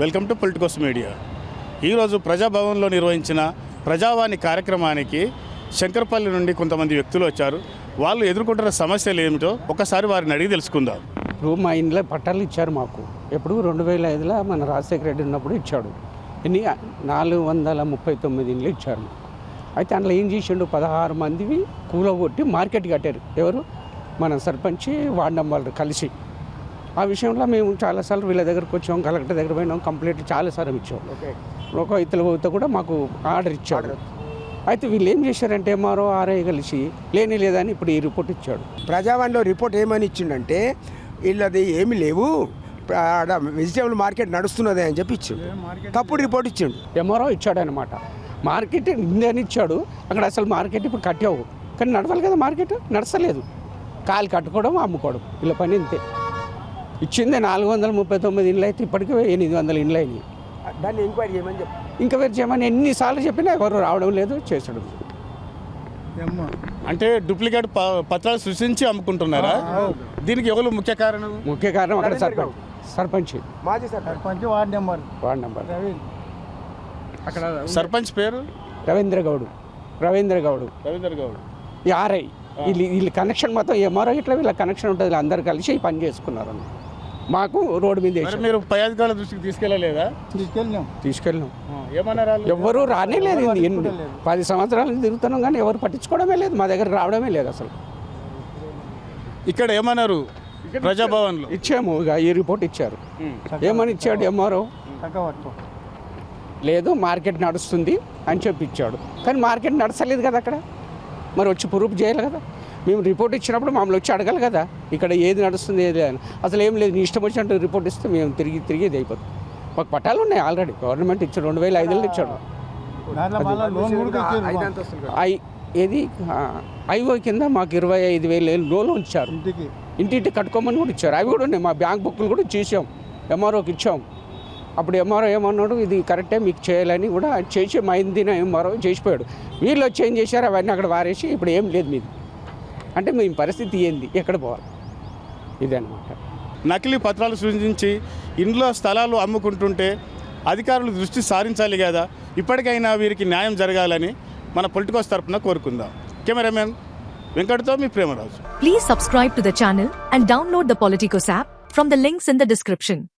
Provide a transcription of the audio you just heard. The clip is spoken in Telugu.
Welcome to Politicos media. ఈరోజు ప్రజాభవన్లో నిర్వహించిన ప్రజావాణి కార్యక్రమానికి శంకరపల్లి నుండి కొంతమంది వ్యక్తులు వచ్చారు. వాళ్ళు ఎదుర్కొంటున్న సమస్యలు ఏమిటో ఒకసారి వారిని అడిగి తెలుసుకుందాం. ఇప్పుడు మా ఇంట్లో పట్టాలు ఇచ్చారు మాకు. ఎప్పుడు 2005లో మన రాజశేఖర రెడ్డి ఉన్నప్పుడు ఇచ్చాడు. ఎన్ని 439 ఇండ్లు ఇచ్చారు. అయితే అందులో ఏం చేసిండు, 16 మందివి కూలగొట్టి మార్కెట్ కట్టారు. ఎవరు? మన సర్పంచ్ వార్డు మెంబర్లు కలిసి. ఆ విషయంలో మేము చాలాసార్లు వీళ్ళ దగ్గరకు వచ్చాం, కలెక్టర్ దగ్గర పోయినాం, కంప్లైంట్ చాలాసార్లు ఇచ్చాం. ఒక ఇతర పోతే కూడా మాకు ఆర్డర్ ఇచ్చాడు. అయితే వీళ్ళు ఏం చేశారంటే ఎంఆర్ఓ ఆర్ఐ కలిసి లేదని ఇప్పుడు ఈ రిపోర్ట్ ఇచ్చాడు. ప్రజావాణిలో రిపోర్ట్ ఏమని ఇచ్చిండంటే వీళ్ళది ఏమీ లేవు, వెజిటేబుల్ మార్కెట్ నడుస్తున్నదే అని చెప్పి ఇచ్చాడు. తప్పుడు రిపోర్ట్ ఇచ్చాడు. ఎంఆర్ఓ ఇచ్చాడు అనమాట. మార్కెట్ ఇందని ఇచ్చాడు. అక్కడ అసలు మార్కెట్ ఇప్పుడు కట్టావు, కానీ నడవాలి కదా, మార్కెట్ నడచలేదు. కాలు కట్టుకోవడం, అమ్ముకోవడం, ఇలా పని ఇంతే. ఇచ్చిందే 439 ఇండ్లు అయితే ఇప్పటికీ 800 ఇండ్లు అయినాయి. దాన్ని ఎంక్వైరీ చేయమని చెప్పి ఇంక్వైరీ చేయమని ఎన్నిసార్లు చెప్పినా ఎవరు రావడం లేదు, చేసడం. అంటే డూప్లికేట్ పత్రాలు సృష్టించి అమ్ముకుంటున్నారా? దీనికి ఎవరు ముఖ్య కారణం? ముఖ్య కారణం అక్కడ సర్పంచ్ మాజీ సర్పంచ్ వార్డు నెంబర్ అక్కడ సర్పంచ్ పేరు రవీంద్ర గౌడ్. ఈ ఆర్ఐ వీళ్ళ కనెక్షన్ మొత్తం ఎంఆర్ఓ ఇట్లా వీళ్ళ కనెక్షన్ ఉంటుంది. అందరు కలిసి పని చేసుకున్నారు. మాకు రోడ్డు మీద మీరు పై అధికారుల దృష్టికి తీసుకెళ్ళలేదా? తీసుకెళ్ళినాం. ఏమన్నారా? ఎవరు రానే లేదు. 10 సంవత్సరాలు తిరుగుతున్నాం కానీ ఎవరు పట్టించుకోవడమే లేదు, మా దగ్గర రావడమే లేదు అసలు. ఇక్కడ ఏమన్నారు? ప్రజాభవన్లో ఇచ్చాము, ఇక ఈ రిపోర్ట్ ఇచ్చారు. ఏమని ఇచ్చాడు ఎంఆర్ఓ? లేదు మార్కెట్ నడుస్తుంది అని చెప్పి ఇచ్చాడు. కానీ మార్కెట్ నడచలేదు కదా అక్కడ. మరి వచ్చి ప్రూఫ్ చేయాలి కదా. మేము రిపోర్ట్ ఇచ్చినప్పుడు మమ్మల్ని వచ్చి అడగాలి కదా, ఇక్కడ ఏది నడుస్తుంది ఏది అని. అసలు ఏం లేదు, నీ ఇష్టం వచ్చినట్టు రిపోర్ట్ ఇస్తే మేము తిరిగి ఇది అయిపోతుంది. మాకు పట్టాలు ఉన్నాయి ఆల్రెడీ, గవర్నమెంట్ ఇచ్చాడు. 2005లో ఇచ్చాడు. ఏది ఐఓ కింద మాకు 25,000 లోన్ ఇచ్చారు. ఇంటింటి కట్టుకోమని కూడా ఇచ్చారు. అవి కూడా ఉన్నాయి. మా బ్యాంక్ బుక్లు కూడా చూసాం, ఎంఆర్ఓకి ఇచ్చాం. అప్పుడు ఎంఆర్ఓ ఏమన్నాడు, ఇది కరెక్టే మీకు చేయాలని కూడా చేసి మా ఇందిన ఎంఆర్ఓ చేసిపోయాడు. వీళ్ళు వచ్చి ఏం చేశారు, అవన్నీ అక్కడ వారేసి ఇప్పుడు ఏం లేదు మీది అంటే మీ పరిస్థితి ఏంది, ఎక్కడ పోవాలి, ఇదన్నమాట. నకిలీ పత్రాలు సృష్టించి ఇంట్లో స్థలాలు అమ్ముకుంటుంటే అధికారులు దృష్టి సారించాలి కదా. ఇప్పటికైనా వీరికి న్యాయం జరగాలని మన పొలిటికోస్ తరపున కోరుకుందాం. కెమెరామెన్ వెంకట్తో మీ Premaraju. Please subscribe to the channel and download the Politicos app from the links in the description.